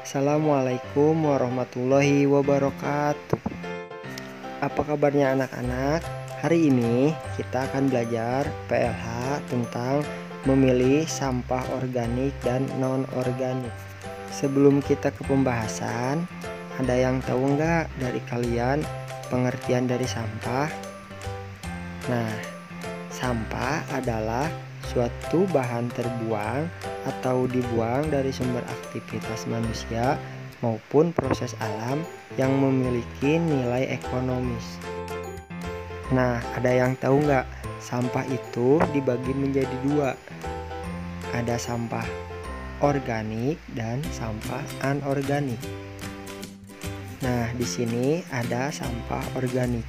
Assalamualaikum warahmatullahi wabarakatuh. Apa kabarnya anak-anak? Hari ini kita akan belajar PLH tentang memilih sampah organik dan non-organik. Sebelum kita ke pembahasan, ada yang tahu nggak dari kalian pengertian dari sampah? Nah, sampah adalah suatu bahan terbuang atau dibuang dari sumber aktivitas manusia maupun proses alam yang memiliki nilai ekonomis. Nah, ada yang tahu nggak? Sampah itu dibagi menjadi dua. Ada sampah organik dan sampah anorganik. Nah, di sini ada sampah organik.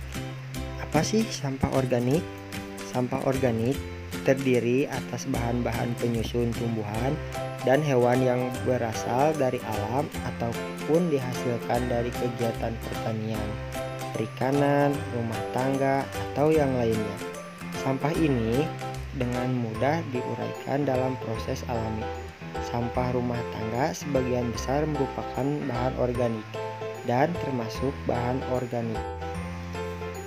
Apa sih sampah organik? Sampah organik terdiri atas bahan-bahan penyusun tumbuhan dan hewan yang berasal dari alam ataupun dihasilkan dari kegiatan pertanian, perikanan, rumah tangga, atau yang lainnya. Sampah ini dengan mudah diuraikan dalam proses alami. Sampah rumah tangga sebagian besar merupakan bahan organik dan termasuk bahan organik.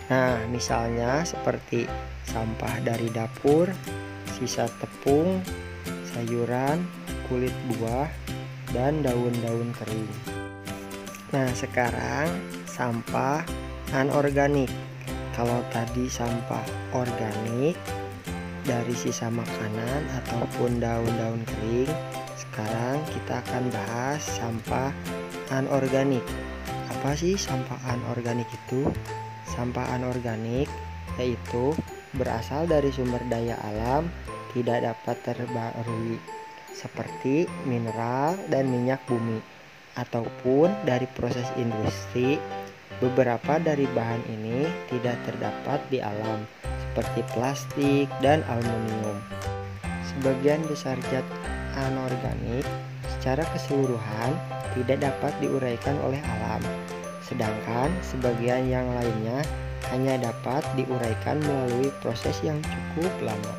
Nah, misalnya seperti sampah dari dapur, sisa tepung, sayuran, kulit buah, dan daun-daun kering. Nah, sekarang sampah anorganik. Kalau tadi sampah organik dari sisa makanan ataupun daun-daun kering, sekarang kita akan bahas sampah anorganik. Apa sih sampah anorganik itu? Sampah anorganik yaitu berasal dari sumber daya alam tidak dapat terbaharui seperti mineral dan minyak bumi ataupun dari proses industri. Beberapa dari bahan ini tidak terdapat di alam seperti plastik dan aluminium. Sebagian besar zat anorganik secara keseluruhan tidak dapat diuraikan oleh alam, sedangkan sebagian yang lainnya hanya dapat diuraikan melalui proses yang cukup lama.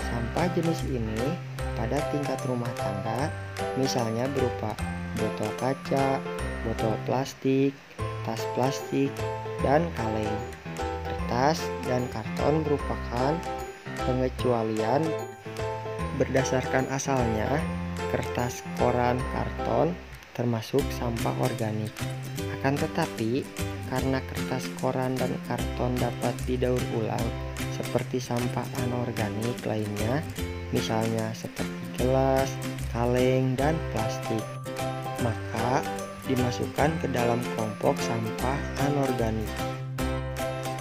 Sampah jenis ini pada tingkat rumah tangga misalnya berupa botol kaca, botol plastik, tas plastik, dan kaleng. Kertas dan karton merupakan pengecualian berdasarkan asalnya. Kertas, koran, karton termasuk sampah organik. Akan tetapi, karena kertas, koran, dan karton dapat didaur ulang seperti sampah anorganik lainnya, misalnya seperti gelas, kaleng, dan plastik, maka dimasukkan ke dalam kelompok sampah anorganik.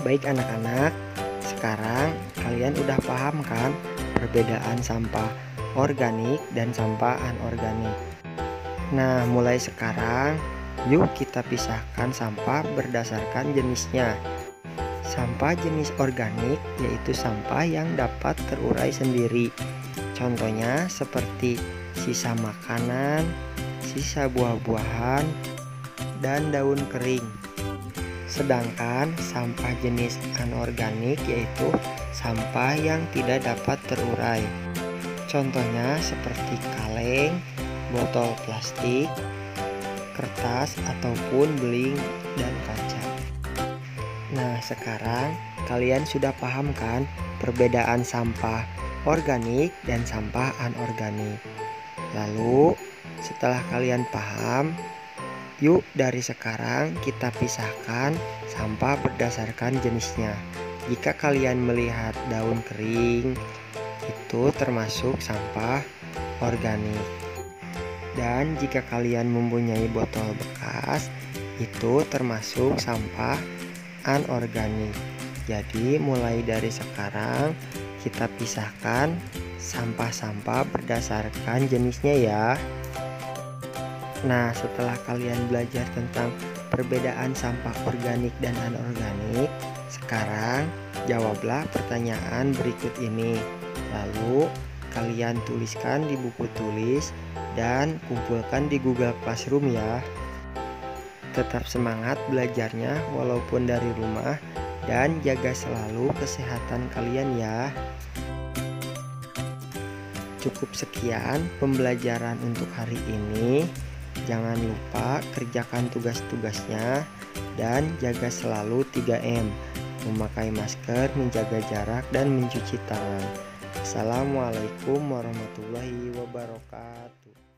Baik anak-anak, sekarang kalian udah paham kan perbedaan sampah organik dan sampah anorganik? Nah, mulai sekarang yuk kita pisahkan sampah berdasarkan jenisnya. Sampah jenis organik yaitu sampah yang dapat terurai sendiri. Contohnya seperti sisa makanan, sisa buah-buahan, dan daun kering. Sedangkan sampah jenis anorganik yaitu sampah yang tidak dapat terurai. Contohnya seperti kaleng, botol plastik, kertas ataupun beling dan kaca. Nah, sekarang kalian sudah paham kan perbedaan sampah organik dan sampah anorganik. Lalu, setelah kalian paham, yuk dari sekarang kita pisahkan sampah berdasarkan jenisnya. Jika kalian melihat daun kering, itu termasuk sampah organik. Dan jika kalian mempunyai botol bekas, itu termasuk sampah anorganik. Jadi mulai dari sekarang kita pisahkan sampah-sampah berdasarkan jenisnya ya. Nah, setelah kalian belajar tentang perbedaan sampah organik dan anorganik, sekarang jawablah pertanyaan berikut ini. Lalu kalian tuliskan di buku tulis dan kumpulkan di Google Classroom ya. Tetap semangat belajarnya walaupun dari rumah dan jaga selalu kesehatan kalian ya. Cukup sekian pembelajaran untuk hari ini. Jangan lupa kerjakan tugas-tugasnya dan jaga selalu 3M, memakai masker, menjaga jarak, dan mencuci tangan. Assalamualaikum warahmatullahi wabarakatuh.